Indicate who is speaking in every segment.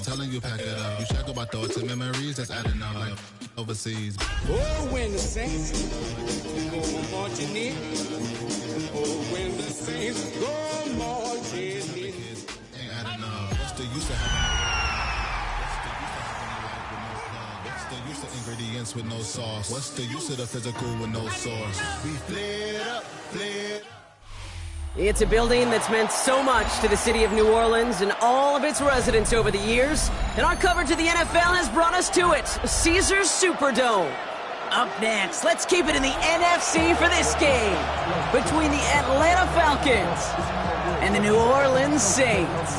Speaker 1: telling you, pack it up. You check about thoughts and memories that's adding up like overseas.
Speaker 2: Oh, when the Saints go marching in. Oh, when the Saints go marching in.
Speaker 1: Ain't adding up. What's the use of having a What's the use of ingredients with no sauce? What's the use of the physical with no source? We flared up, flared.
Speaker 3: It's a building that's meant so much to the city of New Orleans and all of its residents over the years, and our coverage of the NFL has brought us to it, Caesars Superdome. Up next, let's keep it in the NFC for this game between the Atlanta Falcons and the New Orleans Saints.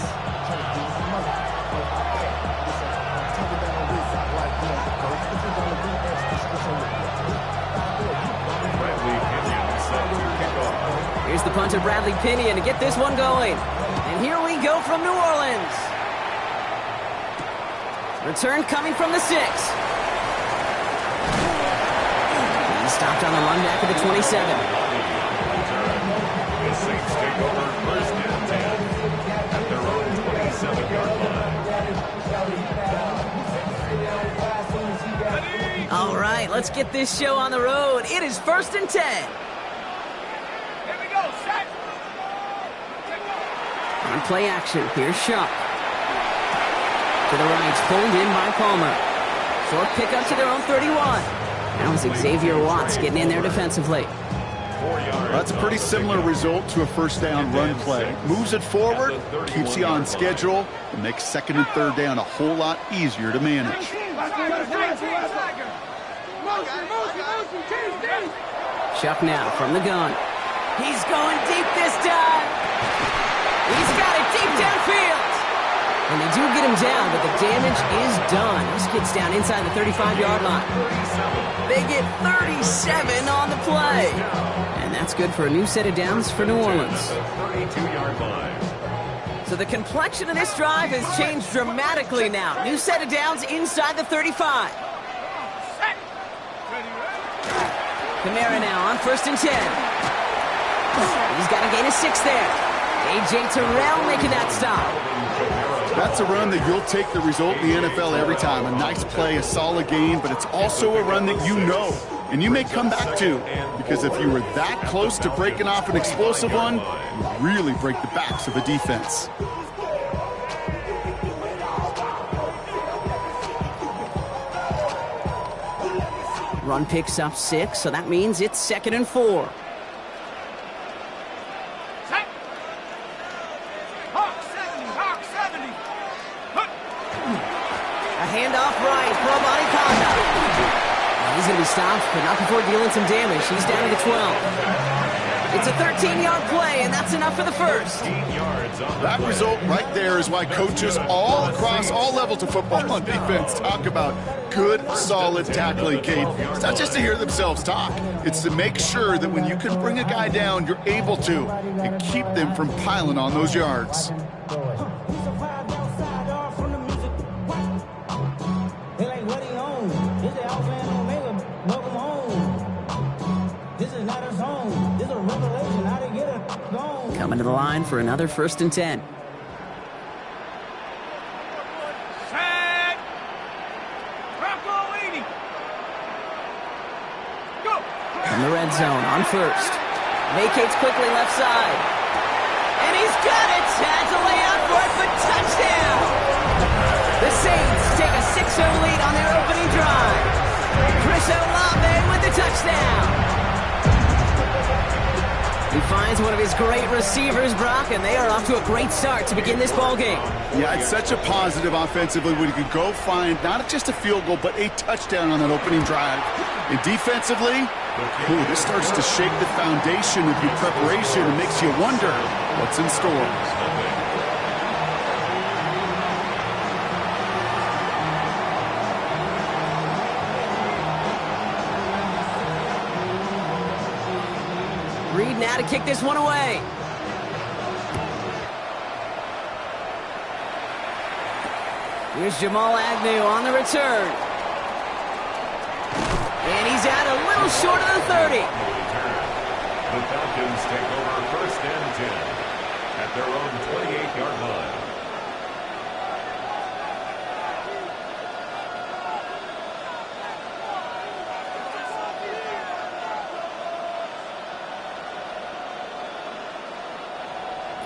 Speaker 3: Here's the punter, Bradley Pinion, to get this one going. And here we go from New Orleans. Return coming from the 6. He's stopped on the run back at the 27.
Speaker 4: The Saints take over first and 10 at their own 27-yard line.
Speaker 3: All right, let's get this show on the road. It is first and 10. On play action, here's Shuck. To the right, pulled in by Palmer. Short pickup to their own 31. Now it's Xavier Watts getting in there defensively.
Speaker 5: Well, that's a pretty similar result to a first down run play. Moves it forward, keeps you on schedule, and makes second and third down a whole lot easier to manage.
Speaker 3: Shuck now from the gun. He's going deep this time. He's got it deep downfield. And they do get him down, but the damage is done. This gets down inside the 35-yard line. They get 37 on the play. And that's good for a new set of downs for New Orleans. So the complexion of this drive has changed dramatically now. New set of downs inside the 35. Kamara now on first and 10. He's got a gain of 6 there. A.J. Terrell making that stop.
Speaker 5: That's a run that you'll take the result in the NFL every time. A nice play, a solid game, but it's also a run that you know and you may come back to, because if you were that close to breaking off an explosive one, you really break the backs of a defense.
Speaker 3: Run picks up 6, so that means it's second and 4. Handoff right, pro body contact. He's going to be stopped, but not before dealing some damage. He's down to the 12. It's a 13-yard play, and that's enough for the first.
Speaker 5: That result right there is why coaches all across all levels of football on defense talk about good, solid tackling, Kate. It's not just to hear themselves talk. It's to make sure that when you can bring a guy down, you're able to, and keep them from piling on those yards.
Speaker 3: Coming to the line for another first and 10. From the red zone on first. Vacates quickly left side. And he's got it. Has a layout for it, but touchdown. The Saints take a 6-0 lead on their opening drive. Chris Olave with the touchdown. He finds one of his great receivers, Brock, and they are off to a great start to begin this ball game.
Speaker 5: Yeah, it's such a positive offensively when you can go find not just a field goal, but a touchdown on that opening drive. And defensively, this starts to shake the foundation of your preparation and makes you wonder what's in store.
Speaker 3: Reed now to kick this one away. Here's Jamal Agnew on the return. And he's out a little short of the 30.
Speaker 4: The Falcons take over first and 10 at their own 28-yard line.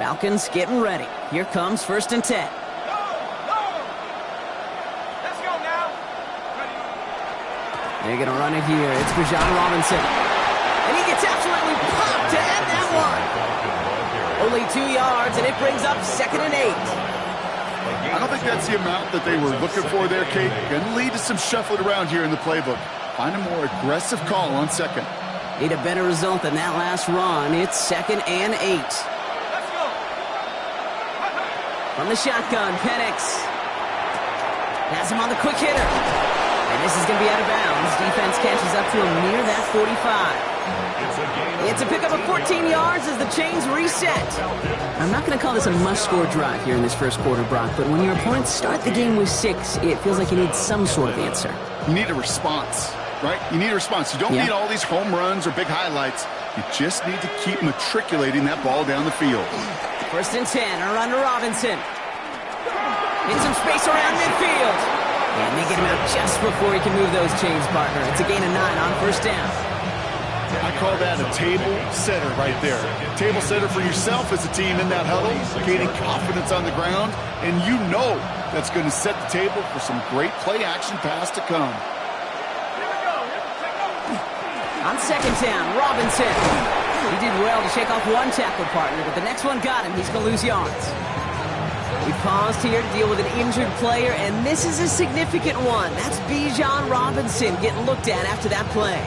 Speaker 3: Falcons getting ready. Here comes 1st and 10.
Speaker 4: Let's go now.
Speaker 3: They're going to run it here. It's Bijan Robinson. And he gets absolutely popped to end that one. Only 2 yards, and it brings up 2nd and 8.
Speaker 5: I don't think that's the amount that they were looking for there, Kate. Going to lead to some shuffling around here in the playbook. Find a more aggressive call on 2nd.
Speaker 3: Need a better result than that last run. It's 2nd and 8.
Speaker 4: Let's go.
Speaker 3: From the shotgun, Penix has him on the quick hitter. And this is going to be out of bounds. Defense catches up to him near that 45. It's a pickup of 14 yards as the chains reset. I'm not going to call this a must-score drive here in this first quarter, Brock, but when your opponents start the game with 6, it feels like you need some sort of answer.
Speaker 5: You need a response, right? You need a response. You don't need all these home runs or big highlights. You just need to keep matriculating that ball down the field.
Speaker 3: 1st and 10, a run to Robinson. In some space around midfield. And they get him out just before he can move those chains, partner. It's a gain of 9 on 1st down.
Speaker 5: I call that a table setter right there. Table setter for yourself as a team in that huddle, gaining confidence on the ground, and you know that's going to set the table for some great play-action pass to come.
Speaker 3: On 2nd down, Robinson. He did well to shake off one tackle partner, but the next one got him. He's going to lose yards. We paused here to deal with an injured player, and this is a significant one. That's Bijan Robinson getting looked at after that play.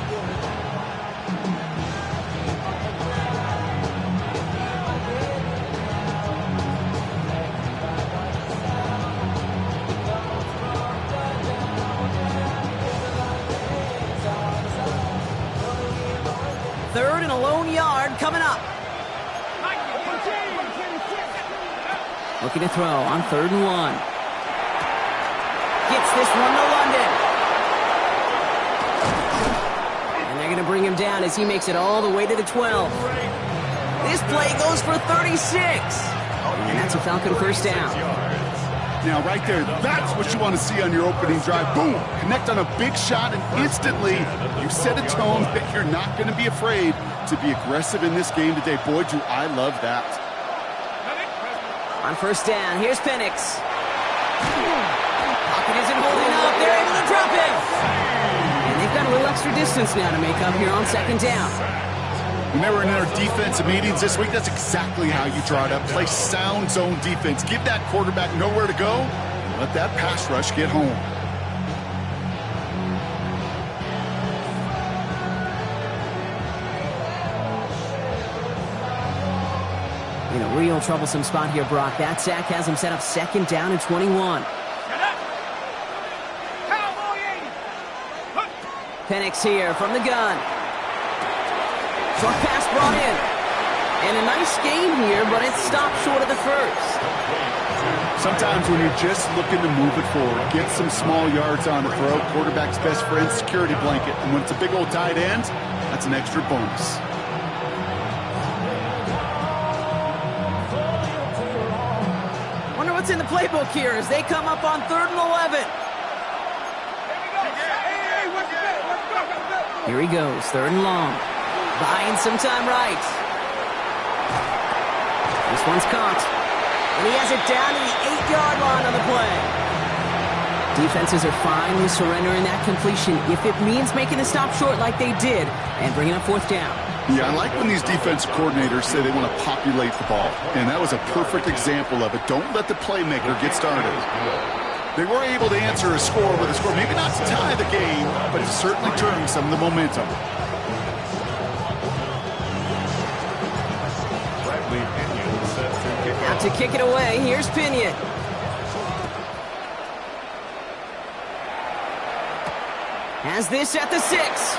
Speaker 3: Third and a lone yard coming up. Looking to throw on 3rd and 1. Gets this one to London. And they're going to bring him down as he makes it all the way to the 12. This play goes for 36. And that's a Falcon 1st down.
Speaker 5: Now, right there, that's what you want to see on your opening drive. Boom! Connect on a big shot, and instantly you set a tone that you're not going to be afraid to be aggressive in this game today. Boy, do I love that.
Speaker 3: On 1st down, here's Penix. Pocket isn't holding up. They're able to drop it. And they've got a little extra distance now to make up here on 2nd down.
Speaker 5: When they were in their defensive meetings this week, that's exactly how you draw it up. Play sound zone defense. Give that quarterback nowhere to go, and let that pass rush get home.
Speaker 3: In a real troublesome spot here, Brock. That sack has him set up 2nd down and 21. Penix here from the gun. Short pass brought in. And a nice gain here, but it stopped short of the 1st.
Speaker 5: Sometimes when you're just looking to move it forward, get some small yards on the throw, quarterback's best friend, security blanket. And when it's a big old tight end, that's an extra bonus.
Speaker 3: Wonder what's in the playbook here as they come up on 3rd and 11. Here he goes, 3rd and long. Buying some time right. This one's caught. And he has it down to the 8-yard line on the play. Defenses are fine with surrendering that completion if it means making the stop short like they did and bringing up 4th down.
Speaker 5: Yeah, I like when these defensive coordinators say they want to populate the ball. And that was a perfect example of it. Don't let the playmaker get started. They were able to answer a score with a score. Maybe not to tie the game, but to certainly turn some of the momentum.
Speaker 3: Out to kick it away, here's Pinion. Has this at the 6.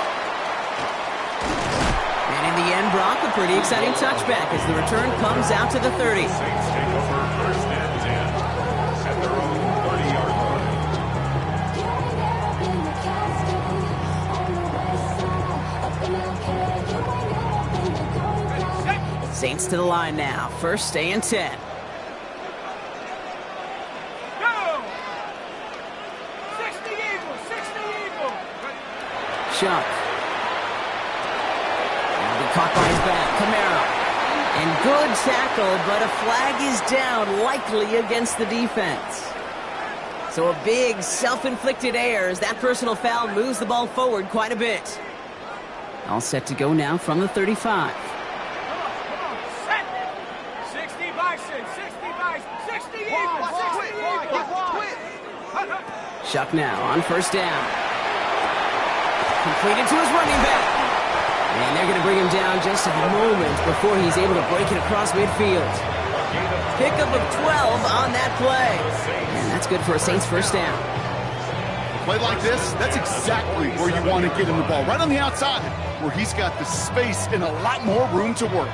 Speaker 3: And in the end, Brock, a pretty exciting touchback as the return comes out to the 30.
Speaker 4: Take over 1st and 10 at their own 30-yard line.
Speaker 3: Saints to the line now, 1st and 10. Chuck. And be caught by his back. Camaro. And Good tackle, but a flag is down, likely against the defense. So a big self-inflicted error as that personal foul moves the ball forward quite a bit. All set to go now from the 35.
Speaker 2: Set. 60 bison, 60 bison, 60 eagles, 60 eagles.
Speaker 3: Shuck now on first down. Completed to his running back. And they're going to bring him down just a moment before he's able to break it across midfield. Pickup of 12 on that play. And that's good for a Saints first down.
Speaker 5: A play like this, that's exactly where you want to get him the ball. Right on the outside, where he's got the space and a lot more room to work.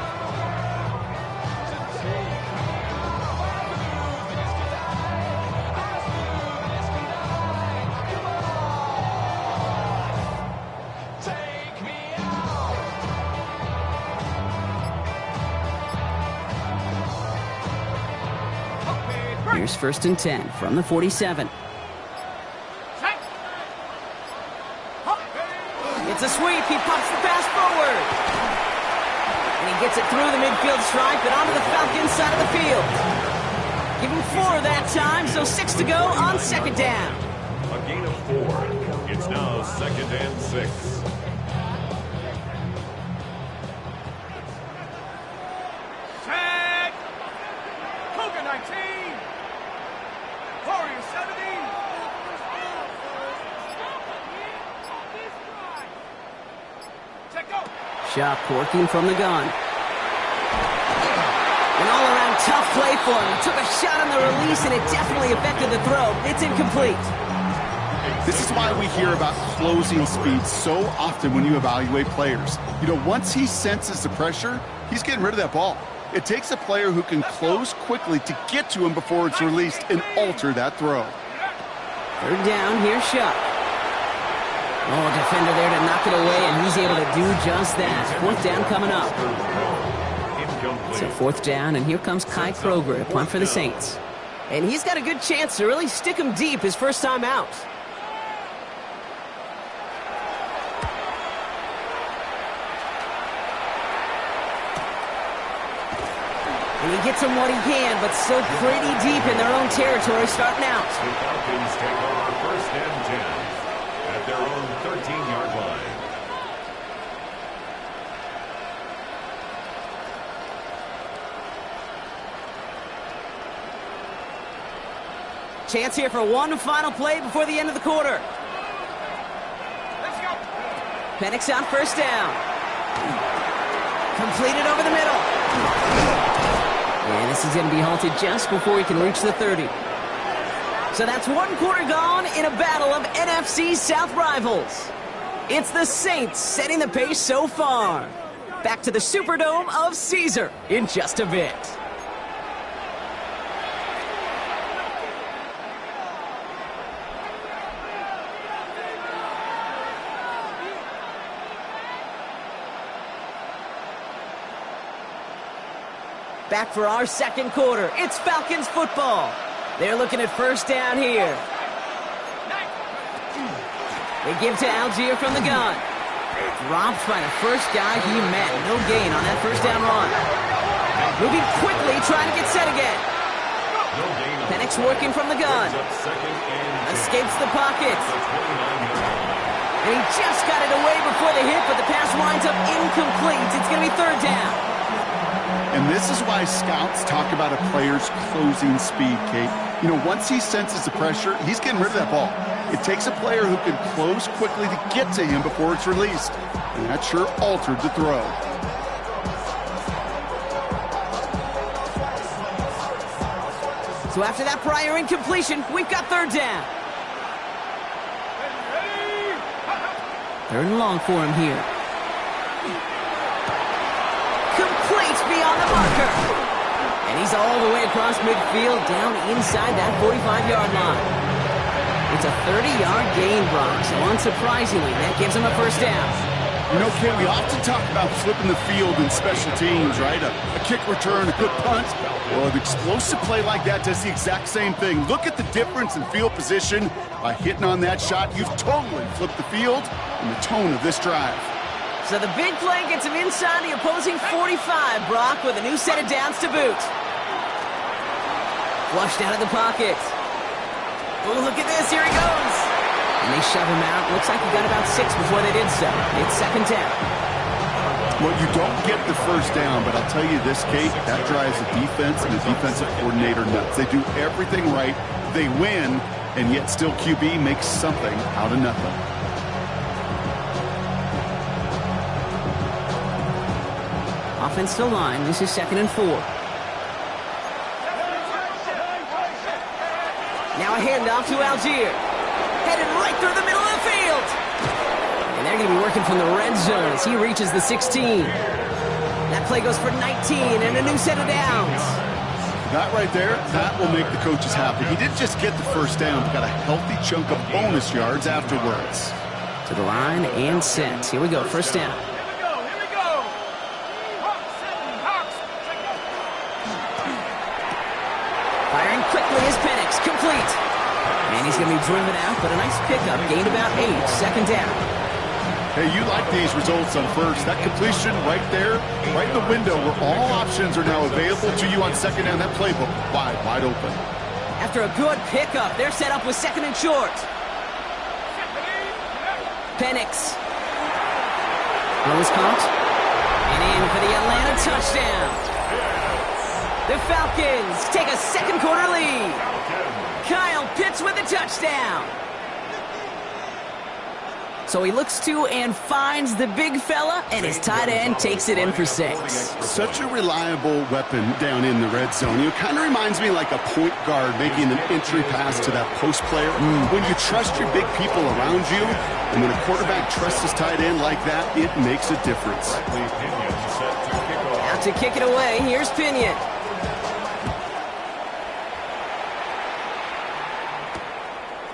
Speaker 3: Here's first and 10 from the 47. It's a sweep. He pops the pass forward. And he gets it through the midfield stripe and onto the Falcons side of the field. Give him 4 that time, so 6 to go on second down.
Speaker 4: A gain of 4. It's now second and 6.
Speaker 2: Set. Cougar 19. Warrior 70. Check go.
Speaker 3: Shop working from the gun. An all-around tough play for him. He took a shot on the release, and it definitely affected the throw. It's incomplete.
Speaker 5: This is why we hear about closing speed so often when you evaluate players. You know, once he senses the pressure, he's getting rid of that ball. It takes a player who can close quickly to get to him before it's released and alter that throw.
Speaker 3: Third down, here's Shuck. Oh, defender there to knock it away, and he's able to do just that. Fourth down coming up. So fourth down, and here comes Kai Kroger to punt for the Saints. And he's got a good chance to really stick him deep his first time out. And he gets him what he can, but still pretty deep in their own territory starting out.
Speaker 4: The Falcons take over first and 10 at their own 13-yard line.
Speaker 3: Chance here for one final play before the end of the quarter.
Speaker 2: Let's go.
Speaker 3: Penix on first down. Completed over the middle. And this is going to be halted just before he can reach the 30. So that's one quarter gone in a battle of NFC South rivals. It's the Saints setting the pace so far. Back to the Superdome of Caesar in just a bit. Back for our second quarter. It's Falcons football. They're looking at first down here. They give to Algier from the gun. Dropped by the first guy he met. No gain on that first down run. Moving quickly, trying to get set again. Penix working from the gun. Escapes the pocket. And he just got it away before the hit, but the pass winds up incomplete. It's going to be third down.
Speaker 5: And this is why scouts talk about a player's closing speed, Kate. You know, once he senses the pressure, he's getting rid of that ball. It takes a player who can close quickly to get to him before it's released. And that sure altered the throw.
Speaker 3: So after that prior incompletion, we've got third down. Third and long for him here. Complete beyond the marker. And he's all the way across midfield, down inside that 45-yard line. It's a 30-yard gain, Brock, so unsurprisingly, that gives him a first down.
Speaker 5: You know, Kate, we often talk about flipping the field in special teams, right? A kick return, a good punt. Well, an explosive play like that does the exact same thing. Look at the difference in field position. By hitting on that shot, you've totally flipped the field and the tone of this drive.
Speaker 3: So the big play gets him inside the opposing 45, Brock, with a new set of downs to boot. Flushed out of the pocket. Oh, look at this. Here he goes. And they shove him out. Looks like he got about 6 before they did so. It's second down.
Speaker 5: Well, you don't get the first down, but I'll tell you this, Kate, that drives the defense and the defensive coordinator nuts. They do everything right. They win, and yet still QB makes something out of nothing.
Speaker 3: Offensive line. This is 2nd and 4. Now a handoff to Algier. Headed right through the middle of the field. And they're going to be working from the red zone as he reaches the 16. That play goes for 19 and a new set of downs.
Speaker 5: That right there, that will make the coaches happy. He didn't just get the first down, but got a healthy chunk of bonus yards afterwards.
Speaker 3: To the line and set. Here we go, first down. Firing quickly is Penix, complete. And he's going to be driven out, but a nice pickup, gained about 8, second down.
Speaker 5: Hey, you like these results on first. That completion right there, right in the window where all options are now available to you on second down. That playbook wide open.
Speaker 3: After a good pickup, they're set up with 2nd and short. Penix. Throw is caught. And in for the Atlanta touchdown. The Falcons take a second quarter lead. Kyle Pitts with a touchdown. So he looks to and finds the big fella, and his tight end takes it in for 6.
Speaker 5: Such a reliable weapon down in the red zone. It kind of reminds me like a point guard making an entry pass to that post player. When you trust your big people around you, and when a quarterback trusts his tight end like that, it makes a difference.
Speaker 3: Out to kick it away, here's Pinion.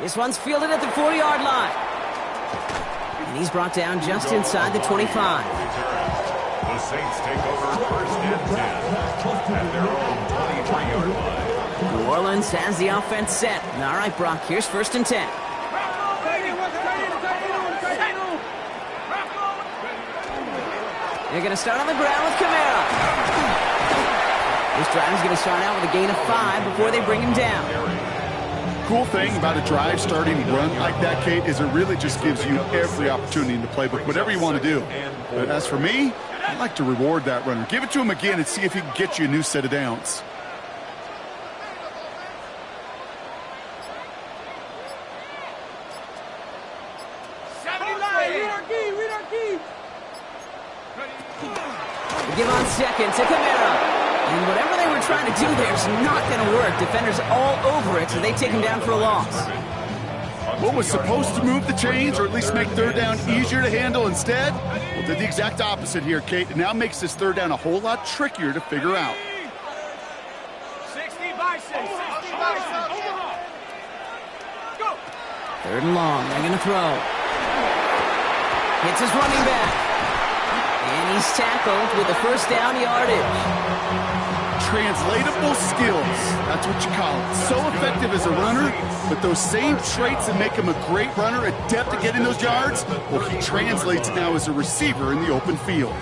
Speaker 3: This one's fielded at the 40-yard line. And he's brought down just inside the 25.
Speaker 4: The Saints take over first and 10 at their own 23-yard line.
Speaker 3: New Orleans has the offense set. All right, Brock, here's first and 10. They're going to start on the ground with Kamara. This drive is going to start out with a gain of 5 before they bring him down.
Speaker 5: Cool thing about a drive starting run like that, Kate, is it really just gives you every opportunity in the playbook, whatever you want to do. But as for me, I'd like to reward that runner. Give it to him again and see if he can get you a new set of downs.
Speaker 3: Give on second to Kamara. And whatever they were trying to do there is not going to work. Defenders all over it, so they take him down for a loss.
Speaker 5: What was supposed to move the chains, or at least make third down easier to handle instead, well, did the exact opposite here, Kate. It now makes this third down a whole lot trickier to figure out.
Speaker 2: 60 by 6. 60 by 6. Go.
Speaker 3: 3rd and long. They're going to throw. Hits his running back. And he's tackled with the first down yardage.
Speaker 5: Translatable skills, that's what you call it. So effective as a runner, but those same traits that make him a great runner, adept at getting those yards, well, he translates it now as a receiver in the open field.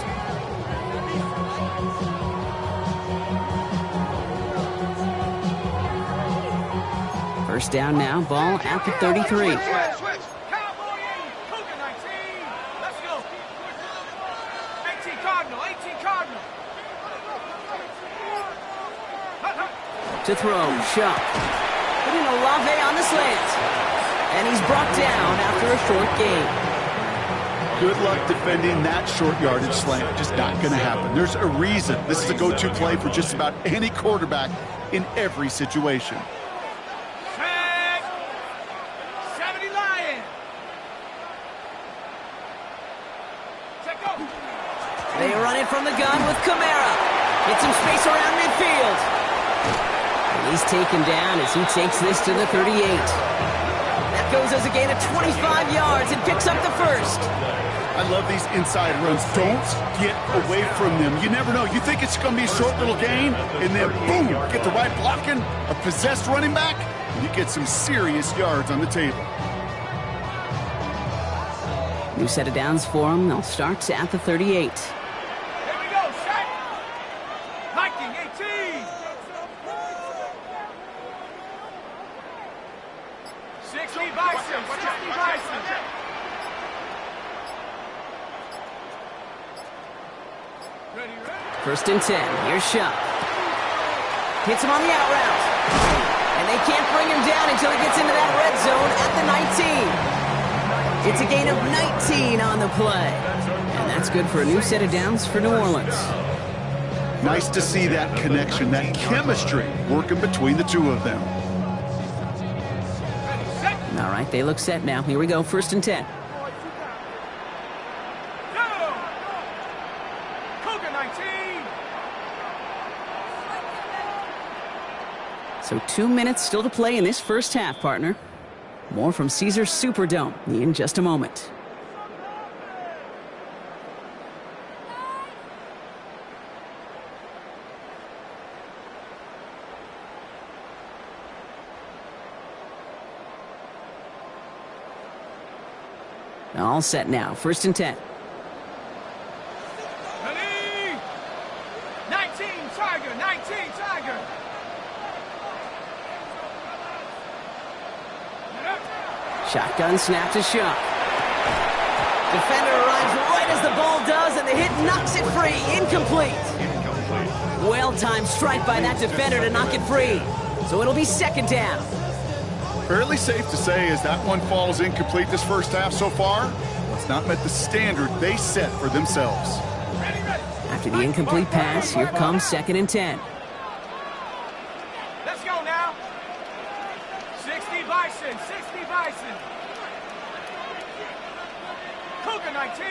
Speaker 3: First down now, ball at the 33. To throw, shot. Putting Olave on the slant. And he's brought down after a short gain.
Speaker 5: Good luck defending that short yardage slant. Just not going to happen. There's a reason. This is a go-to play for just about any quarterback in every situation.
Speaker 2: Check. 70 Lion. Check go.
Speaker 3: They run it from the gun with Kamara. Get some space around midfield. He's taken down as he takes this to the 38. That goes as a gain of 25 yards and picks up the first.
Speaker 5: I love these inside runs. Don't get away from them. You never know. You think it's going to be a short little gain, and then boom, get the right blocking, a possessed running back, and you get some serious yards on the table.
Speaker 3: New set of downs for them. They'll start at the 38.
Speaker 2: Here we go, set. Viking 18. 60 Bison, 60 Bison. Ready, ready.
Speaker 3: First and 10. Here's Shuck. Hits him on the out route. And they can't bring him down until he gets into that red zone at the 19. It's a gain of 19 on the play. And that's good for a new set of downs for New Orleans.
Speaker 5: Nice to see that connection, that chemistry working between the two of them.
Speaker 3: All right, they look set now. Here we go, first and 10.
Speaker 2: Cougar 19.
Speaker 3: So 2 minutes still to play in this first half, partner. More from Caesars Superdome in just a moment. All set now, first and 10.
Speaker 2: Ready. 19 Tiger, 19 Tiger.
Speaker 3: Shotgun snap to Shuck. Defender arrives right as the ball does, and the hit knocks it free. Incomplete. Well-timed strike by that defender to knock it free. So it'll be second down.
Speaker 5: Fairly safe to say as that one falls incomplete this first half so far, it's not met the standard they set for themselves.
Speaker 3: After the incomplete pass, here comes second and 10.
Speaker 2: Let's go now. 60 Bison, 60 Bison. Cougar 19.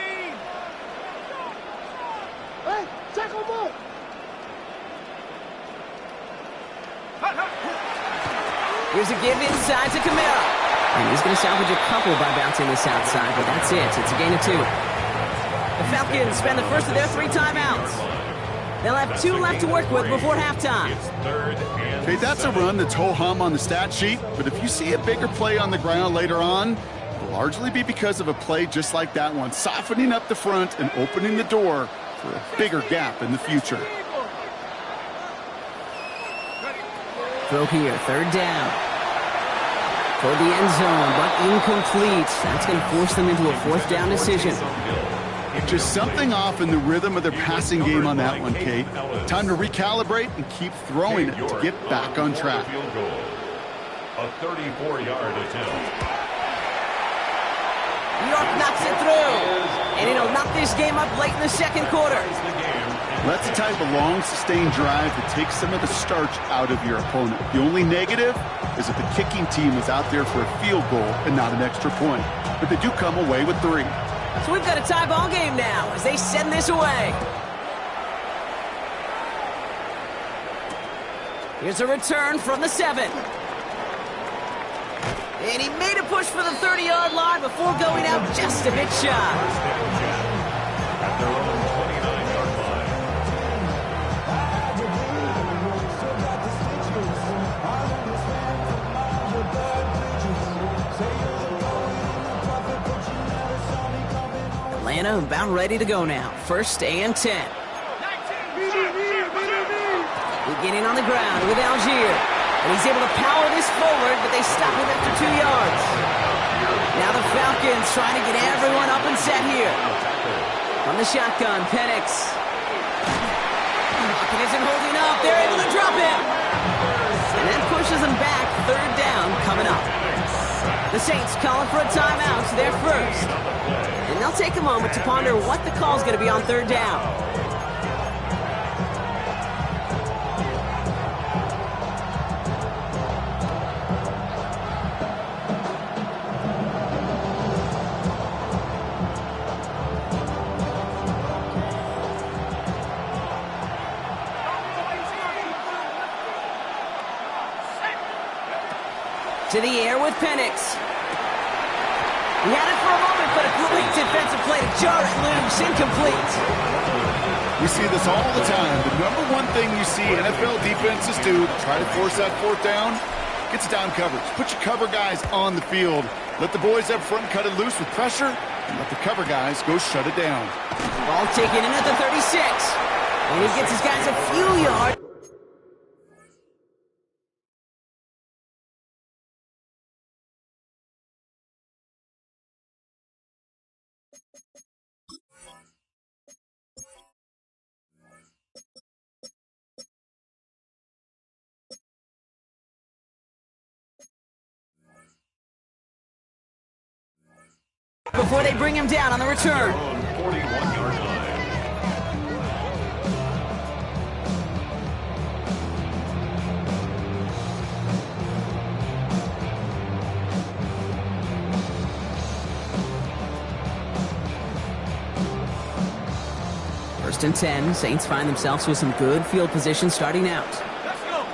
Speaker 2: Hey, tackle ball.
Speaker 3: Here's a give inside to Camara. And he's going to salvage a couple by bouncing this outside, but that's it. It's a gain of 2. The Falcons spend the first of their 3 timeouts. They'll have 2 left to work with before halftime.
Speaker 5: Okay, that's a run that's ho-hum on the stat sheet, but if you see a bigger play on the ground later on, it'll largely be because of a play just like that one, softening up the front and opening the door for a bigger gap in the future.
Speaker 3: Throw here, third down. For the end zone, but incomplete. That's going to force them into a fourth down decision.
Speaker 5: Just something off in the rhythm of their passing game on that one, Kate. Time to recalibrate and keep throwing it to get back on track.
Speaker 4: A 34-yard attempt.
Speaker 3: New York knocks it through. And it'll knock this game up late in the second quarter.
Speaker 5: That's the type of long, sustained drive that takes some of the starch out of your opponent. The only negative is that the kicking team was out there for a field goal and not an extra point. But they do come away with 3.
Speaker 3: So we've got a tie ball game now as they send this away. Here's a return from the 7. And he made a push for the 30-yard line before going out just a bit shy.
Speaker 4: At their own 29-yard line.
Speaker 3: Atlanta about ready to go now. First and 10. Beginning on the ground with Algier. And he's able to power this forward, but they stop him after 2 yards. Now the Falcons trying to get everyone up and set here. On the shotgun, Penix. Lockett isn't holding up. They're able to drop him. And that pushes them back. Third down coming up. The Saints calling for a timeout. They're first. And they'll take a moment to ponder what the call's going to be on third down. To the air with Penix. He had it for a moment, but a great defensive play to jar it loose. Incomplete.
Speaker 5: We see this all the time. The number one thing you see NFL defenses do to try to force that fourth down, gets down coverage. Put your cover guys on the field Let the boys up front cut it loose with pressure, and let the cover guys go shut it down.
Speaker 3: Ball taken in at the 36. And he gets his guys a few yards. Before they bring him down on the return.
Speaker 4: 41-yard line.
Speaker 3: First and 10. Saints find themselves with some good field position starting out.
Speaker 2: Let's go.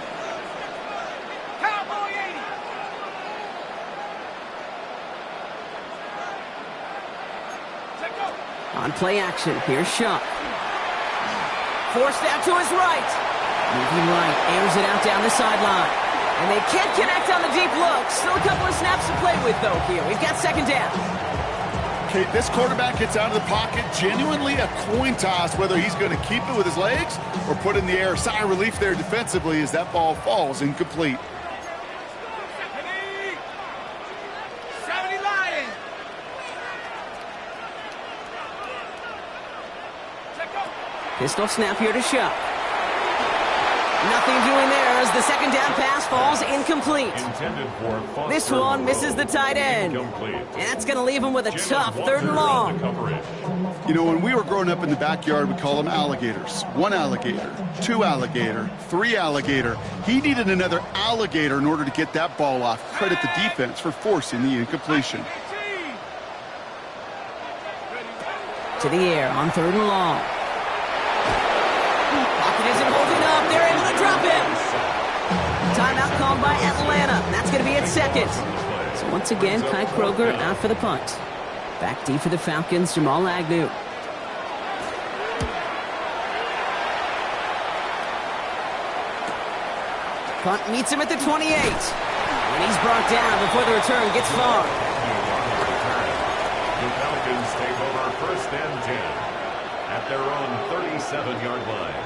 Speaker 2: Cowboy 80. Let's go.
Speaker 3: On play action, here's Shuck. Forced out to his right. Moving right, airs it out down the sideline. And they can't connect on the deep look. Still a couple of snaps to play with, though, here. We've got second down.
Speaker 5: Okay, this quarterback gets out of the pocket, genuinely a coin toss, whether he's going to keep it with his legs or put it in the air. Sigh of relief there defensively as that ball falls incomplete.
Speaker 2: 70 Lions. Let's go.
Speaker 3: Pistol snap here to Shuck. Nothing doing there as the second down pass falls incomplete.
Speaker 4: Intended for Foster.
Speaker 3: This one misses the tight end.
Speaker 4: Incomplete.
Speaker 3: And that's going to leave him with a tough third and long.
Speaker 5: You know, when we were growing up in the backyard, we call them alligators. One alligator, two alligator, three alligator. He needed another alligator in order to get that ball off. Credit the defense for forcing the incompletion.
Speaker 3: To the air on third and long. Pocket isn't holding up. They're able to drop him. Timeout called by Atlanta. And that's going to be at second. So once again, Kai Kroger out for the punt. Back deep for the Falcons, Jamal Agnew. Punt meets him at the 28. And he's brought down before the return gets far.
Speaker 4: The Falcons take over first and 10 at their own 37-yard line.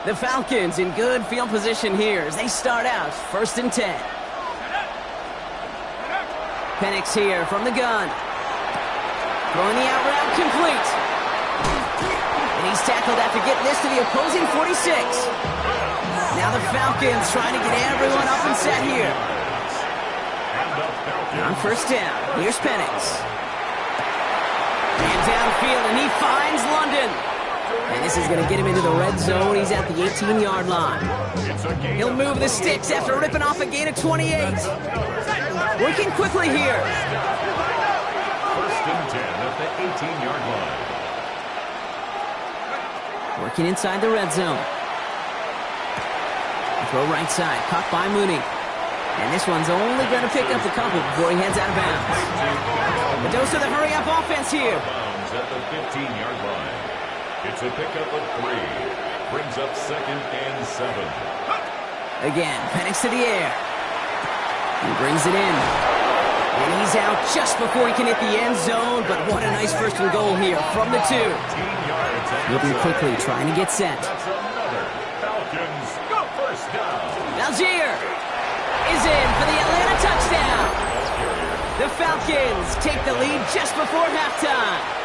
Speaker 3: The Falcons in good field position here as they start out first and 10. Penix here from the gun. Throwing the out route complete. And he's tackled after getting this to the opposing 46. Now the Falcons trying to get everyone up and set here. On first down, here's Penix. And downfield, and he finds London. And this is going to get him into the red zone. He's at the 18-yard line. He'll move the sticks after ripping off a gain of 28. Working quickly here.
Speaker 4: First and 10 at the 18-yard line.
Speaker 3: Working inside the red zone. Throw right side, caught by Mooney. And this one's only going to pick up a couple before he heads out of bounds. The dose of the hurry-up offense here.
Speaker 4: At the 15-yard line. It's a pickup of 3. Brings up second and 7.
Speaker 3: Again, Penix to the air. He brings it in. And he's out just before he can hit the end zone, but what a nice first and goal here from the 2.
Speaker 4: 18 yards.
Speaker 3: Moving quickly, trying to get set.
Speaker 4: That's another Falcons first down.
Speaker 3: Algier is in for the Atlanta touchdown. The Falcons take the lead just before halftime.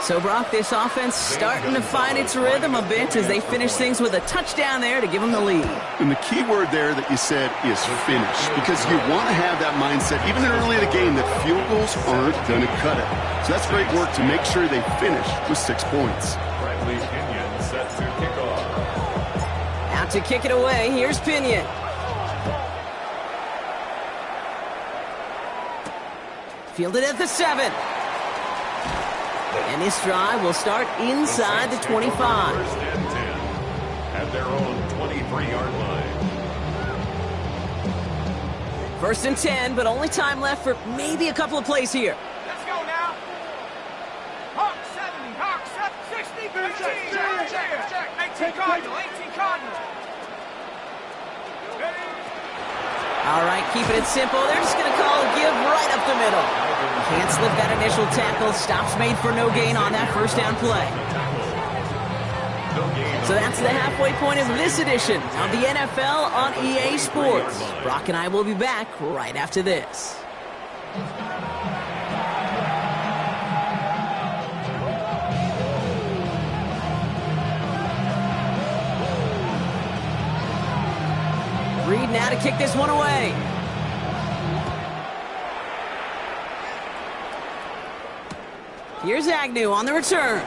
Speaker 3: So, Brock, this offense starting to find its rhythm a bit as they finish things with a touchdown there to give them the lead.
Speaker 5: And the key word there that you said is finish, because you want to have that mindset, even early in the game, that field goals aren't going to cut it. So that's great work to make sure they finish with 6 points.
Speaker 4: Bradley Pinion set to kick off.
Speaker 3: Out to kick it away, here's Pinion. Fielded at the 7. And this drive will start inside the 25.
Speaker 4: First and 10 at their own 23-yard line.
Speaker 3: First and 10, but only time left for maybe a couple of plays here.
Speaker 2: Let's go now. Hawk 70, Hawk 60, check. 18 Cardinal, 18 Cardinal.
Speaker 3: All right, keeping it simple. They're just going to call a give right up the middle. Can't slip that initial tackle. Stops made for no gain on that first down play. So that's the halfway point of this edition of the NFL on EA Sports. Brock and I will be back right after this. Reed now to kick this one away. Here's Agnew on the return.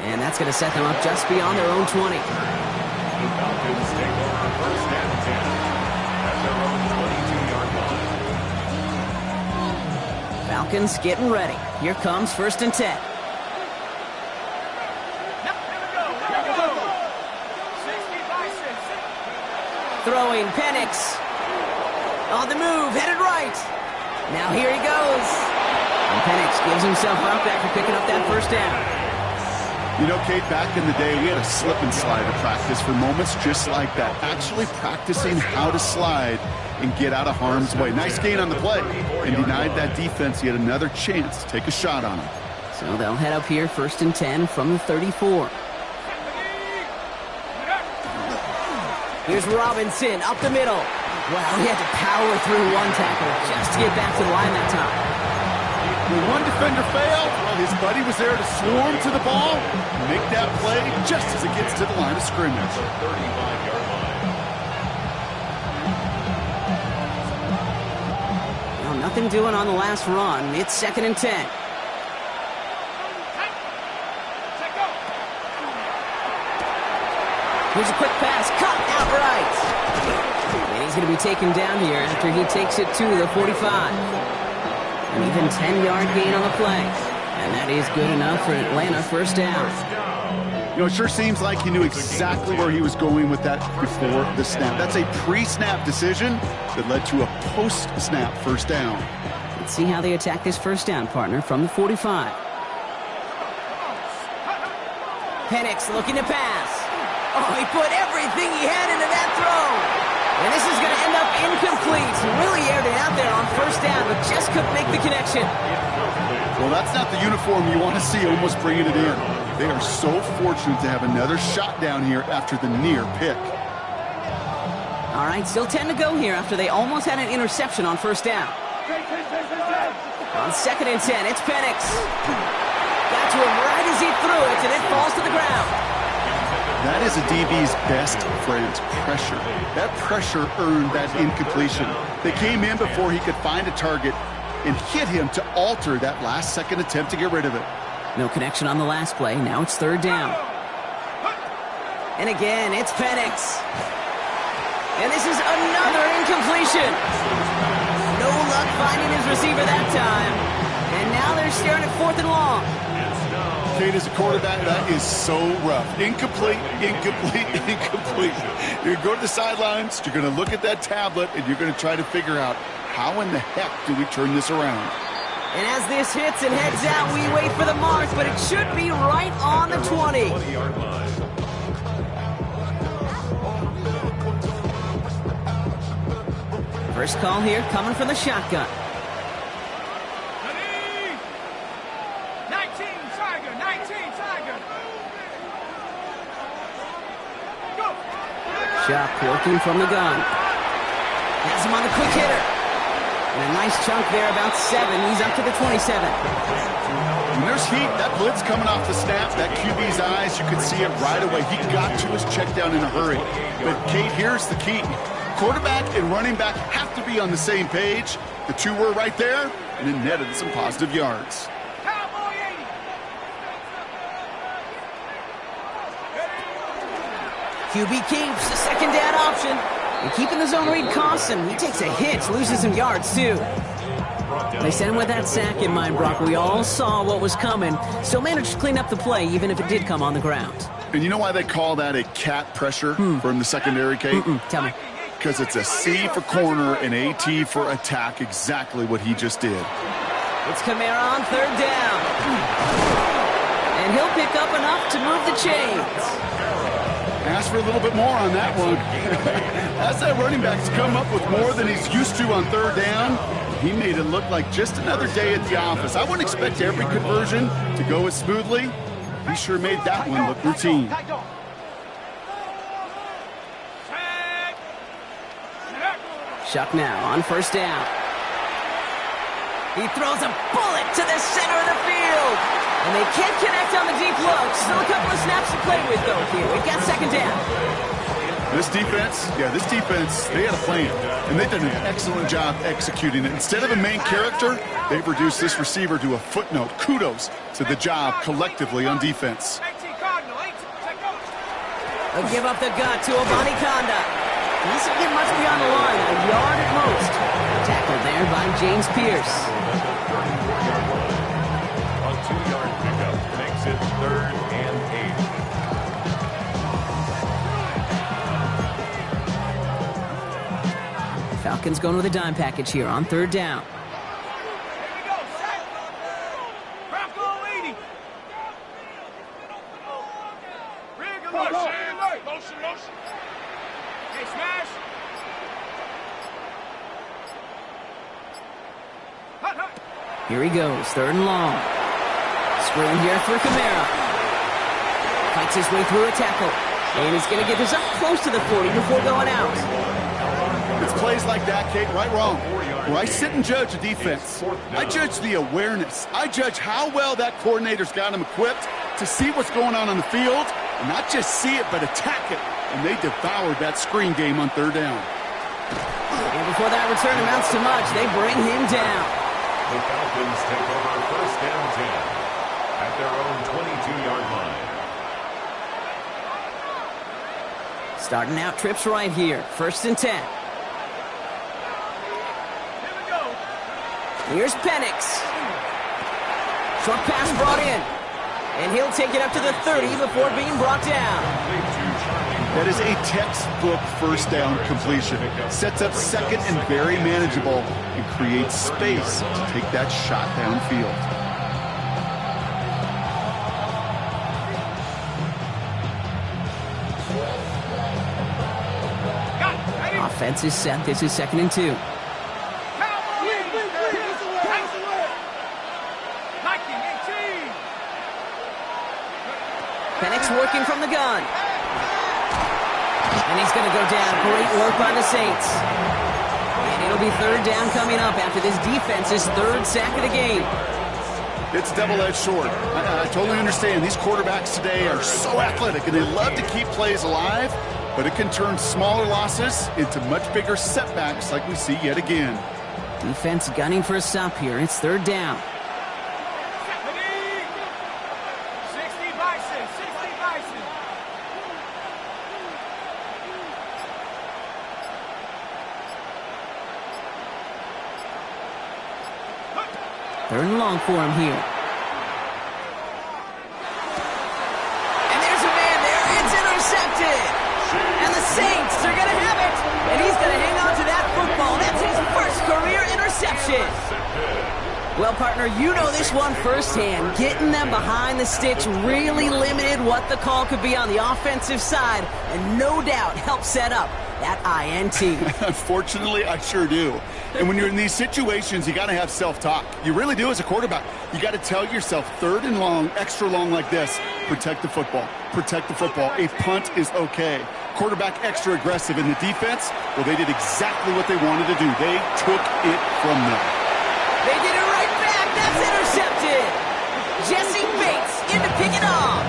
Speaker 3: And that's going to set them up just beyond their own 20.
Speaker 4: The Falcons take over first and 10 at their own 22-yard line.
Speaker 3: Falcons getting ready. Here comes first and 10. Throwing Penix. On the move, headed right. Now here he goes. And Penix gives himself up after picking up that first down.
Speaker 5: You know, Kate, back in the day, we had a slip and slide to practice for moments just like that. Actually practicing how to slide and get out of harm's way. Nice gain on the play. And denied that defense yet another chance to take a shot on him.
Speaker 3: So they'll head up here first and 10 from the 34. Here's Robinson up the middle. Wow, he had to power through one tackle just to get back to the line that time.
Speaker 5: When one defender failed, well, his buddy was there to swarm to the ball, make that play just as it gets to the line of scrimmage.
Speaker 4: 35-yard line.
Speaker 3: Well, nothing doing on the last run. It's second and 10. Here's a quick pass, cut outright. And he's going to be taken down here after he takes it to the 45. An even 10-yard gain on the play. And that is good enough for Atlanta first down.
Speaker 5: You know, it sure seems like he knew exactly where he was going with that before the snap. That's a pre-snap decision that led to a post-snap first down.
Speaker 3: Let's see how they attack this first down, partner, from the 45. Penix looking to pass. Oh, he put everything he had into that throw. And this is going to end up incomplete. He really aired it out there on first down, but just couldn't make the connection.
Speaker 5: Well, that's not the uniform you want to see almost bringing it in. They are so fortunate to have another shot down here after the near pick.
Speaker 3: All right, still 10 to go here after they almost had an interception on first down. On second and 10, it's Penix. Got to him right as he threw it, and it falls to the ground.
Speaker 5: That is a DB's best friend, pressure. That pressure earned that incompletion. They came in before he could find a target and hit him to alter that last-second attempt to get rid of it.
Speaker 3: No connection on the last play. Now it's third down. And again, it's Penix. And this is another incompletion. No luck finding his receiver that time. And now they're staring at fourth and long.
Speaker 5: Kate, as a quarterback, that is so rough. Incomplete, incomplete, incomplete. You're going to go to the sidelines, you're going to look at that tablet, and you're going to try to figure out how in the heck do we turn this around.
Speaker 3: And as this hits and heads out, we wait for the mark, but it should be right on the 20. First call here coming from the shotgun. Chuck working from the gun. Has him on the quick hitter. And a nice chunk there, about 7. He's up to the 27.
Speaker 5: When there's heat, that blitz coming off the snap, that QB's eyes, you could see it right away. He got to his check down in a hurry. But, Kate, here's the key. Quarterback and running back have to be on the same page. The two were right there, and it netted some positive yards.
Speaker 3: QB keeps the second down option. And keeping the zone read costs him. He takes a hit, loses some yards, too. They sent him with that sack in mind, Brock. We all saw what was coming. Still managed to clean up the play, even if it did come on the ground.
Speaker 5: And you know why they call that a cat pressure from the secondary, Kate?
Speaker 3: Tell me.
Speaker 5: Because it's a C for corner and AT for attack, exactly what he just did.
Speaker 3: It's Kamara on third down. And he'll pick up enough to move the chains.
Speaker 5: Ask for a little bit more on that one. As that running back's come up with more than he's used to on third down, he made it look like just another day at the office. I wouldn't expect every conversion to go as smoothly. He sure made that one look routine.
Speaker 3: Shuck now on first down. He throws a bullet to the center of the field. And they can't connect on the deep look. Still a couple of snaps to play with, though, here. We've got second down.
Speaker 5: This defense, they had a plan. And they've done an excellent job executing it. Instead of a main character, they've reduced this receiver to a footnote. Kudos to the job collectively on defense.
Speaker 3: A give up the gut to Obani Conda. Doesn't get much beyond the line, a yard at most. Tackled there by James Pierce.
Speaker 4: A 2-yard pickup makes it 3rd and 8.
Speaker 3: Falcons going with a dime package here on third down. Here he goes, 3rd and long. Screen here for Kamara. Fights his way through a tackle. And he's going to get this up close to the 40 before going out.
Speaker 5: It's plays like that, Kate, right wrong. Where I sit and judge a defense, I judge the awareness. I judge how well that coordinator's got him equipped to see what's going on the field, and not just see it, but attack it. And they devoured that screen game on 3rd down.
Speaker 3: And before that return amounts to much, they bring him down.
Speaker 4: The Falcons take over 1st and 10 at their own 22-yard line.
Speaker 3: Starting out trips right here. 1st and 10. Here's Penix. Short pass brought in. And he'll take it up to the 30 before being brought down.
Speaker 5: That is a textbook 1st down completion. Sets up 2nd and very manageable and creates space to take that shot downfield.
Speaker 3: Offense is set. This is 2nd and 2. Penix working from the gun. And he's going to go down. Great work by the Saints. And it'll be 3rd down coming up after this defense's 3rd sack of the game.
Speaker 5: It's double-edged sword. I totally understand. These quarterbacks today are so athletic, and they love to keep plays alive, but it can turn smaller losses into much bigger setbacks like we see yet again.
Speaker 3: Defense gunning for a stop here. It's 3rd down. Third and long for him here. And there's a man there. It's intercepted. And the Saints are going to have it. And he's going to hang on to that football. That's his first career interception. Well, partner, you know this one firsthand. Getting them behind the sticks really limited what the call could be on the offensive side, and no doubt helped set up that INT.
Speaker 5: Unfortunately, I sure do. And when you're in these situations, you got to have self-talk. You really do as a quarterback. You got to tell yourself 3rd and long, extra long like this, protect the football. Protect the football. A punt is okay. Quarterback extra aggressive in the defense, well, they did exactly what they wanted to do. They took it from them.
Speaker 3: They did it right back. That's intercepted. Jesse Bates in to pick it off.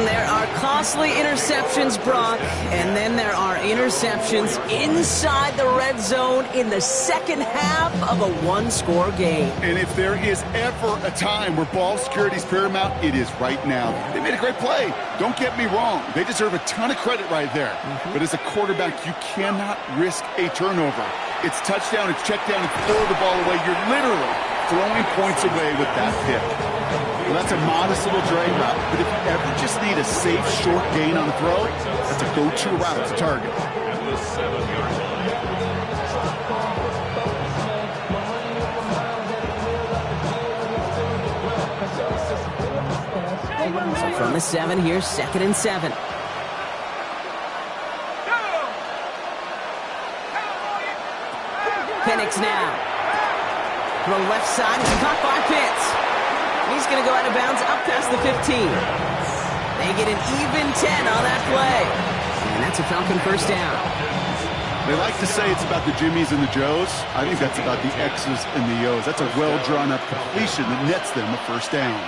Speaker 3: There are costly interceptions, Brock, and then there are interceptions inside the red zone in the second half of a one-score game.
Speaker 5: And if there is ever a time where ball security is paramount, it is right now. They made a great play. Don't get me wrong. They deserve a ton of credit right there. But as a quarterback, you cannot risk a turnover. It's touchdown, it's check down, it's throw the ball away. You're literally throwing points away with that pick. Well, that's a modest little drag route, but if you ever just need a safe, short gain on the throw, that's a go-to route to target.
Speaker 4: At the 7-yard line.
Speaker 3: So From the 7, here's 2nd and 7. Penix now. Throw left side, it's caught by Pitts. He's going to go out of bounds up past the 15. They get an even 10 on that play. And that's a Falcon first down.
Speaker 5: They like to say it's about the Jimmies and the Joes. I think that's about the X's and the O's. That's a well-drawn-up completion that nets them a first down.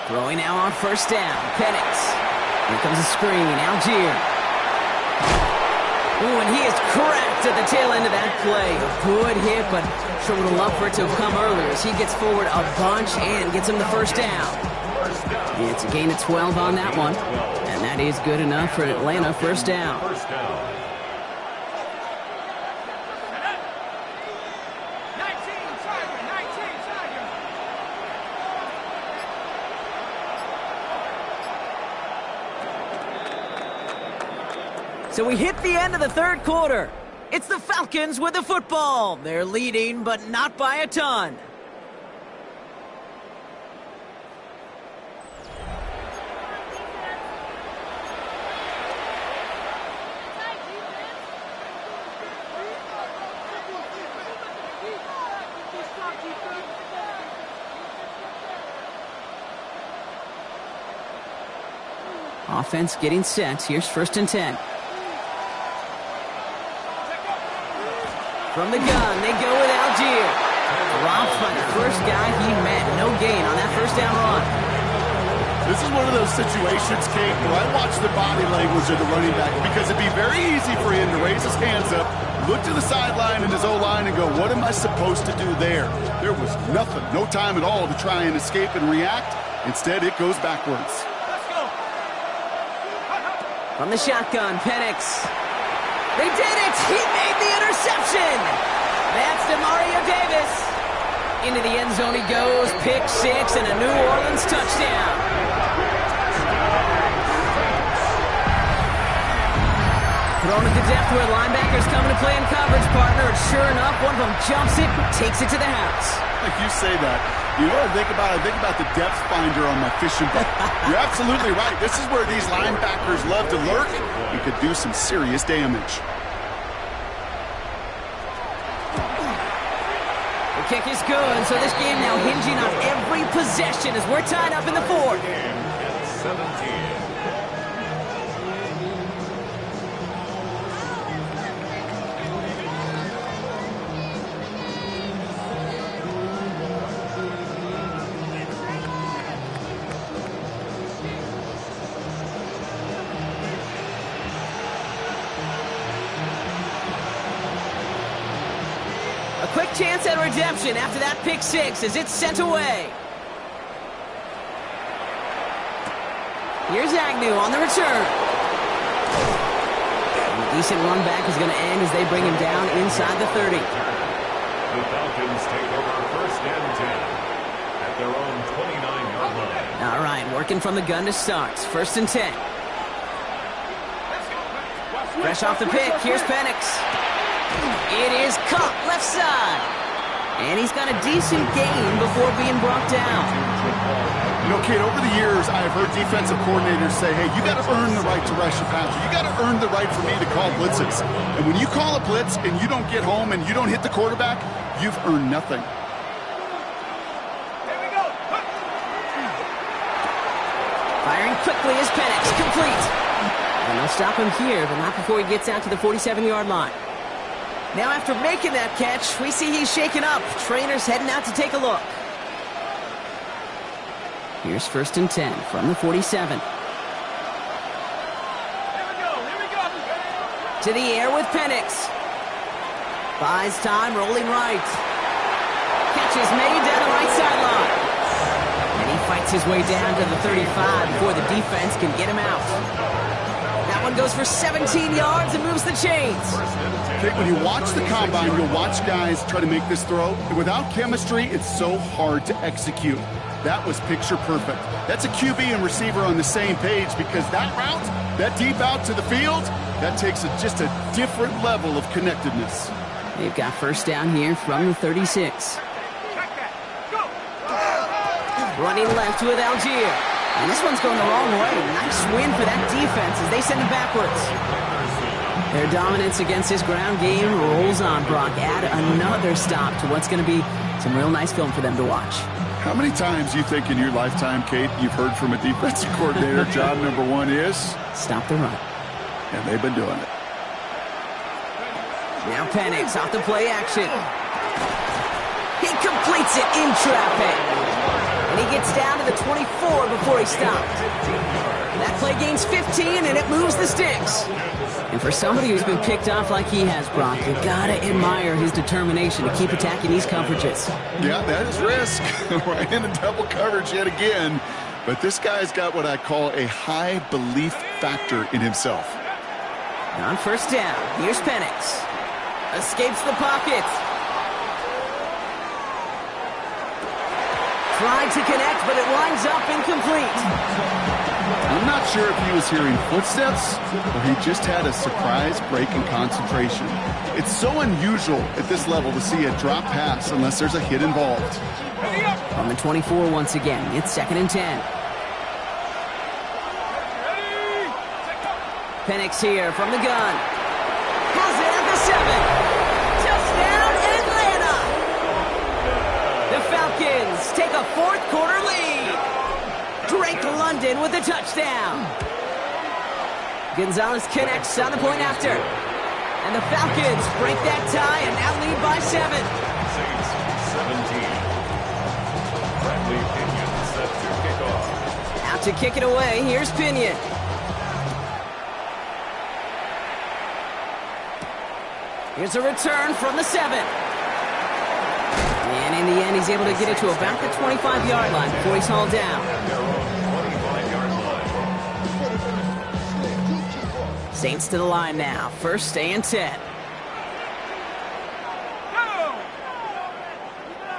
Speaker 3: Throwing now on first down. Penix. Here comes a screen. Algier. Ooh, and he is cracked at the tail end of that play. A good hit, but sure would have loved for it to have come earlier as he gets forward a bunch and gets him the first down. It's a gain of 12 on that one. And that is good enough for Atlanta. First down. So we hit the end of the third quarter. It's the Falcons with the football. They're leading, but not by a ton. Offense getting set. Here's 1st and 10. From the gun, they go with Algier. Dropped by the first guy he met. No gain on that first down run.
Speaker 5: This is one of those situations, Kate, where I watch the body language of the running back because it'd be very easy for him to raise his hands up, look to the sideline and his O-line and go, what am I supposed to do there? There was nothing, no time at all to try and escape and react. Instead, it goes backwards.
Speaker 3: From the shotgun, Penix. They did it! He made the interception! That's DeMario Davis. Into the end zone he goes. Pick 6 and a New Orleans touchdown. Thrown into depth where linebackers coming to play in coverage, partner. And sure enough, one of them jumps it and takes it to the house.
Speaker 5: Like you say that. You know what I think about? I think about the depth finder on my fishing boat. You're absolutely right. This is where these linebackers love to lurk and could do some serious damage.
Speaker 3: The kick is good, so this game now hinging on every possession as we're tied up in the 4th.
Speaker 4: 17.
Speaker 3: Quick chance at redemption after that pick 6 as it's sent away. Here's Agnew on the return. And a decent run back is going to end as they bring him down inside the 30.
Speaker 4: The Falcons take over 1st and 10 at their own 29-yard line.
Speaker 3: All right, working from the gun to start. 1st and 10. Fresh off the pick, here's Penix. It is caught left side. And he's got a decent gain before being brought down.
Speaker 5: You know, Kate, over the years, I've heard defensive coordinators say, hey, you got to earn the right to rush a passer. You got to earn the right for me to call blitzes. And when you call a blitz and you don't get home and you don't hit the quarterback, you've earned nothing.
Speaker 3: Firing quickly is Penix, complete. And they'll stop him here, but not before he gets out to the 47-yard line. Now after making that catch, we see he's shaken up. Trainer's heading out to take a look. Here's 1st and 10 from the 47. To the air with Penix. Buys time, rolling right. Catch is made down the right sideline. And he fights his way down to the 35 before the defense can get him out. That one goes for 17 yards and moves the chains.
Speaker 5: Okay, when you watch the combine, you'll watch guys try to make this throw. And without chemistry, it's so hard to execute. That was picture perfect. That's a QB and receiver on the same page because that route, that deep out to the field, that takes just a different level of connectedness.
Speaker 3: They've got 1st down here from the 36. Running left with Algier. And this one's going the wrong way. Nice win for that defense as they send it backwards. Their dominance against this ground game rolls on, Brock. Add another stop to what's going to be some real nice film for them to watch.
Speaker 5: How many times you think in your lifetime, Kate, you've heard from a defensive coordinator, job number one is?
Speaker 3: Stop the run.
Speaker 5: And they've been doing it.
Speaker 3: Now Penix off the play action. He completes it in traffic. And he gets down to the 24 before he stopped. That play gains 15, and it moves the sticks. And for somebody who's been picked off like he has, Brock, you gotta admire his determination to keep attacking these coverages.
Speaker 5: Yeah, that is risk. We're in a double coverage yet again. But this guy's got what I call a high belief factor in himself.
Speaker 3: On first down, here's Penix. Escapes the pocket. Tried to connect, but it winds up incomplete.
Speaker 5: I'm not sure if he was hearing footsteps or he just had a surprise break in concentration. It's so unusual at this level to see a drop pass unless there's a hit involved.
Speaker 3: On the 24 once again, it's 2nd and 10. Penix here from the gun. Has it at the 7. Touchdown, Atlanta! The Falcons take a fourth-quarter lead. Drake London with a touchdown. Gonzalez connects on the point after. And the Falcons break that tie and now lead by 7.
Speaker 4: Saints 17. Bradley Pinion set to kick off.
Speaker 3: Out to kick it away, here's Pinion. Here's a return from the 7. And in the end, he's able to get it to about the 25-yard line before he's hauled down. Saints to the line now. 1st and 10.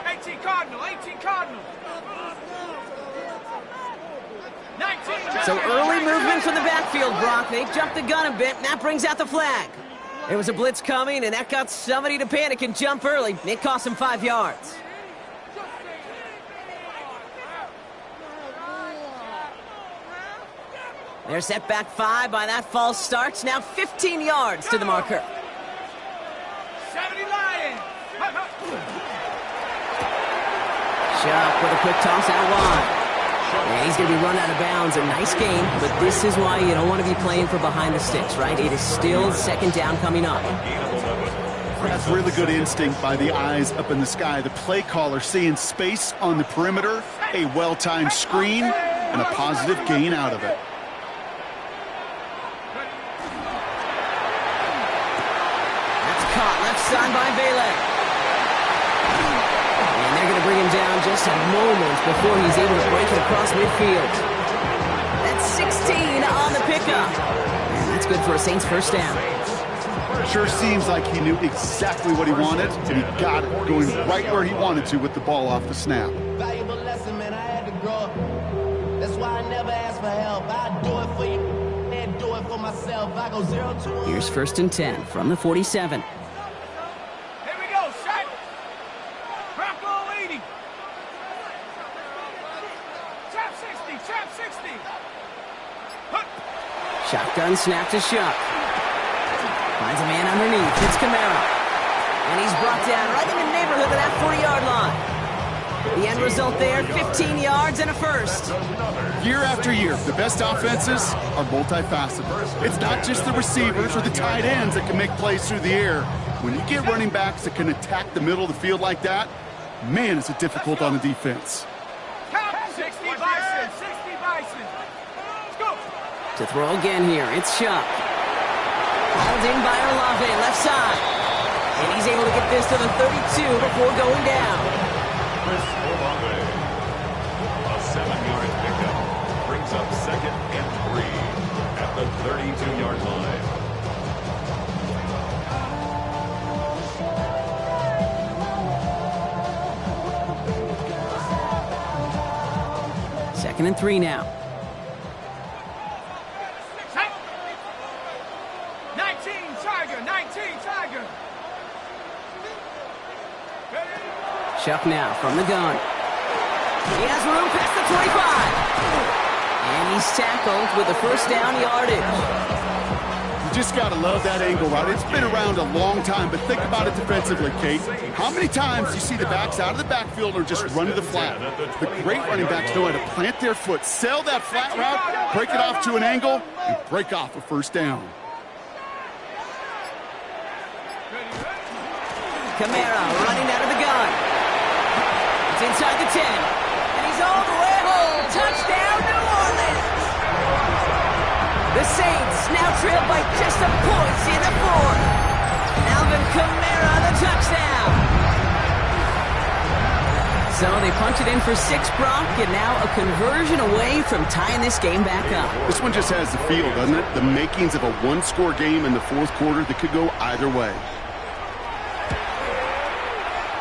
Speaker 2: 18 Cardinal, 18 Cardinal. 19.
Speaker 3: So early movement from the backfield, Brock. They jumped the gun a bit, and that brings out the flag. There was a blitz coming, and that got somebody to panic and jump early. It cost him 5 yards. They're set back 5 by that false start. Now 15 yards to the marker.
Speaker 2: 70 Lions.
Speaker 3: Shuck with a quick toss out wide. And he's going to be run out of bounds. A nice game, but this is why you don't want to be playing for behind the sticks, right? It is still 2nd down coming up.
Speaker 5: That's really good instinct by the eyes up in the sky. The play caller seeing space on the perimeter, a well-timed screen, and a positive gain out of it.
Speaker 3: That's caught left side by Bailey. And they're going to bring him down just a moment before he's able to break it across midfield. That's 16 on the pickup. And that's good for a Saints 1st down.
Speaker 5: Sure seems like he knew exactly what he wanted, and he got it, going right where he wanted to with the ball off the snap.
Speaker 6: Valuable lesson, man. I had to grow up. That's why I never ask for help. I do it for you and do it for myself. I go 0 to 1.
Speaker 3: Here's 1st and 10 from the 47.
Speaker 2: Here we go, shot. Bronco 80. Trap 60, trap 60.
Speaker 3: Shotgun snap to Shuck. Finds a man underneath. It's Kamara. And he's brought down right in the neighborhood of that 40-yard line. The end result there, 15 yards and a 1st.
Speaker 5: Year after year, the best offenses are multifaceted. It's not just the receivers or the tight ends that can make plays through the air. When you get running backs that can attack the middle of the field like that, man, is it difficult on the defense.
Speaker 2: 60 Bison, 60 Bison. Let's go.
Speaker 3: To throw again here, it's Shuck. Hauled in by Olave, left side. And he's able to get this to the 32 before going down.
Speaker 4: Chris Olave. A 7-yard pickup brings up 2nd and 3 at the 32-yard line.
Speaker 3: Second and 3 now.
Speaker 2: 19 Tiger, 19 Tiger.
Speaker 3: Shuck now from the gun. He has room past the 25. And he's tackled with the first down yardage.
Speaker 5: You just got to love that angle, right? It's been around a long time, but think about it defensively, Kate. How many times you see the backs out of the backfield or just run to the flat? The great running backs know how to plant their foot, sell that flat route, break it off to an angle, and break off a first down.
Speaker 3: Kamara running out of the gun. It's inside the 10. And he's all the way home. Touchdown, New Orleans! The Saints now trail by just a point in the fourth. Alvin Kamara, the touchdown. So they punch it in for 6, Brock, and now a conversion away from tying this game back up.
Speaker 5: This one just has the feel, doesn't it? The makings of a one-score game in the fourth quarter that could go either way.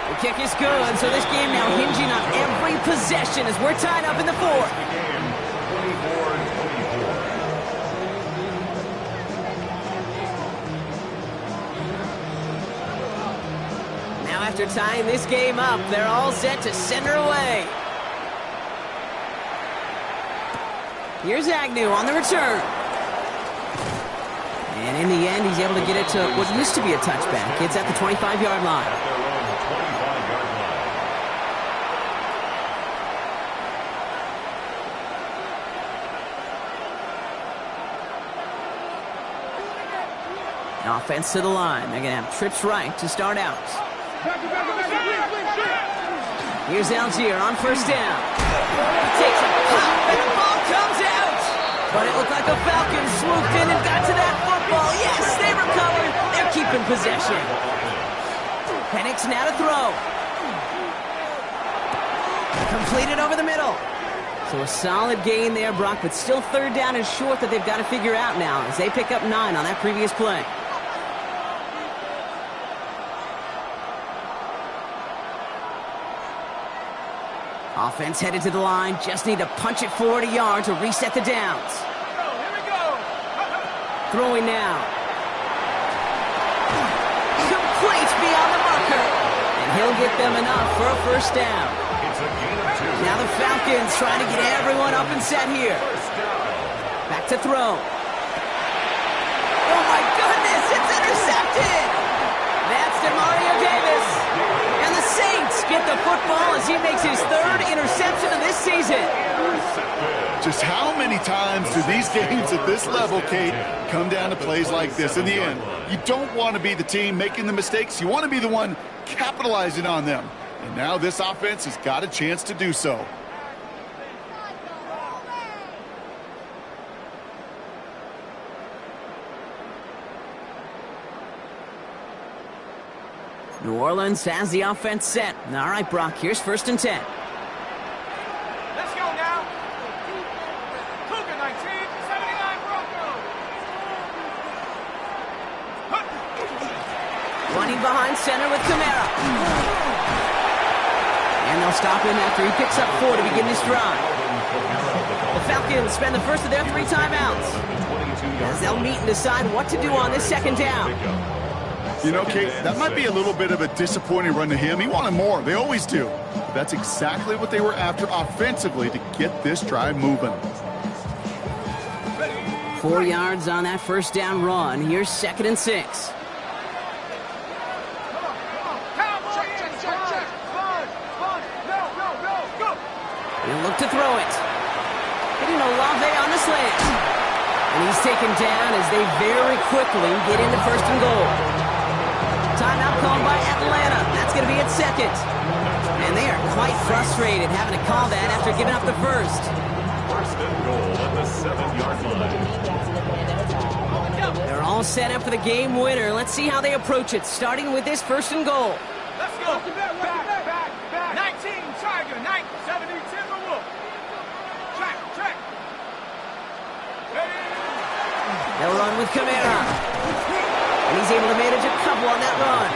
Speaker 3: The kick is good, so this game now hinging on every possession as we're tied up in the fourth. Now after tying this game up, they're all set to send her away. Here's Agnew on the return. And in the end, he's able to get it to what used to be a touchback. It's at the 25-yard line. Offense to the line. They're going to have trips right to start out. Here's Algier on first down. He takes a pop and the ball comes out. But it looked like the Falcons swooped in and got to that football. Yes, they recovered. They're keeping possession. Penix now to throw. Completed over the middle. So a solid gain there, Brock, but still third down and short that they've got to figure out now as they pick up 9 on that previous play. Offense headed to the line. Just need to punch it forward a yard to reset the downs.
Speaker 2: Here we go.
Speaker 3: Throwing now. Complete beyond the marker. And he'll get them enough for a first down.
Speaker 4: It's a gain of 2.
Speaker 3: Now the Falcons trying to get everyone up and set here. Back to throw. Oh my goodness, it's intercepted. That's DeMario Davis. And the Saints get the football as he makes his 3rd interception of this season.
Speaker 5: Just how many times do these games at this level, Kate, come down to plays like this? In the end, you don't want to be the team making the mistakes. You want to be the one capitalizing on them. And now this offense has got a chance to do so.
Speaker 3: New Orleans has the offense set. All right, Brock, here's 1st and 10.
Speaker 2: Let's go now. Cougar 19, 79 Broncos.
Speaker 3: Running behind center with Kamara. And they'll stop him after he picks up 4 to begin this drive. The Falcons spend the first of their 3 timeouts as they'll meet and decide what to do on this 2nd down.
Speaker 5: You know, Kate, that might be a little bit of a disappointing run to him. He wanted more. They always do. But that's exactly what they were after offensively to get this drive moving.
Speaker 3: 4 yards on that first down run. Here's 2nd and 6. He'll look to throw it. Getting Olave on the slant. And he's taken down as they very quickly get into 1st and goal. Timeout called by Atlanta. That's going to be its 2nd. And they are quite frustrated having to call that after giving up the 1st.
Speaker 4: 1st and goal at the 7-yard line.
Speaker 3: They're all set up for the game winner. Let's see how they approach it, starting with this 1st and goal.
Speaker 2: Let's go. Back. 19 Tiger, 70 Timberwolf. Track.
Speaker 3: They'll run with Kamara. And he's able to manage a couple on that run.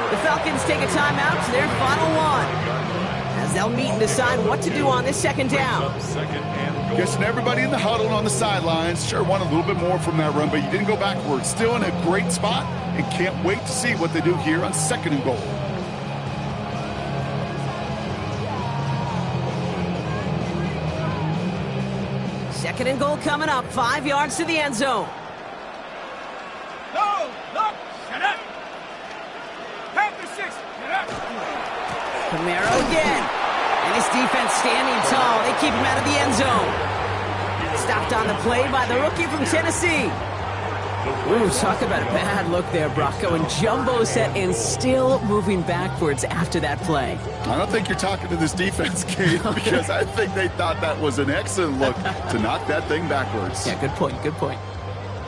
Speaker 3: The Falcons take a timeout to their final 1. As they'll meet and decide what to do on this 2nd down.
Speaker 5: Guessing everybody in the huddle and on the sidelines sure want a little bit more from that run, but you didn't go backwards. Still in a great spot and can't wait to see what they do here on 2nd and goal.
Speaker 3: Second and goal coming up, 5 yards to the end zone.
Speaker 2: No, look, shut up. Panther 6, shut up.
Speaker 3: Camaro again. And his defense standing tall. They keep him out of the end zone. Stopped on the play by the rookie from Tennessee. Ooh, talk about a bad look there, Brock. Going jumbo set and still moving backwards after that play.
Speaker 5: I don't think you're talking to this defense, Kate, because I think they thought that was an excellent look to knock that thing backwards.
Speaker 3: Yeah, good point, good point.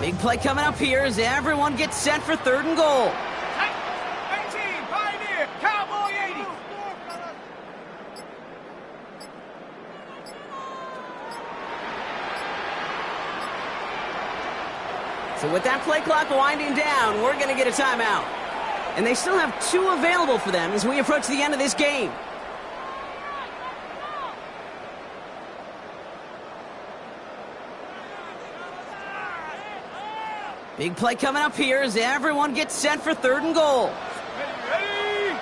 Speaker 3: Big play coming up here as everyone gets set for 3rd and goal.
Speaker 2: 18, Pioneer, Cowboy 80.
Speaker 3: So with that play clock winding down, we're going to get a timeout. And they still have 2 available for them as we approach the end of this game. Big play coming up here as everyone gets set for 3rd and goal.
Speaker 2: Ready?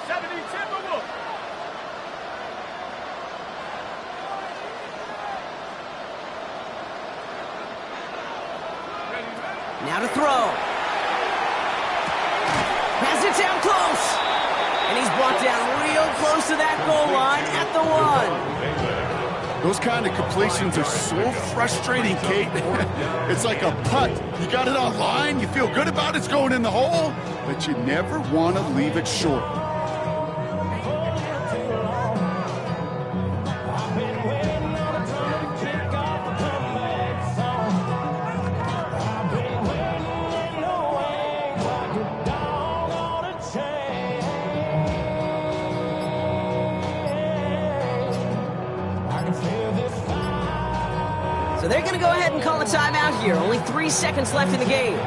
Speaker 2: 70 Timberwolves.
Speaker 3: Now to throw. Has it down close. And he's brought down real close to that goal line at the 1.
Speaker 5: Those kind of completions are so frustrating, Kate. It's like a putt. You got it on line, you feel good about it's going in the hole, but you never want to leave it short.
Speaker 3: So they're going to go ahead and call a timeout here. Only 3 seconds left in the game.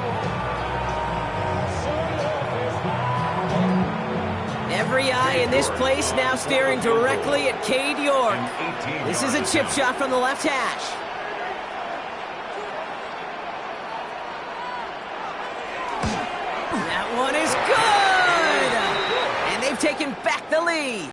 Speaker 3: Every eye in this place now staring directly at Cade York. This is a chip shot from the left hash. That one is good! And they've taken back the lead.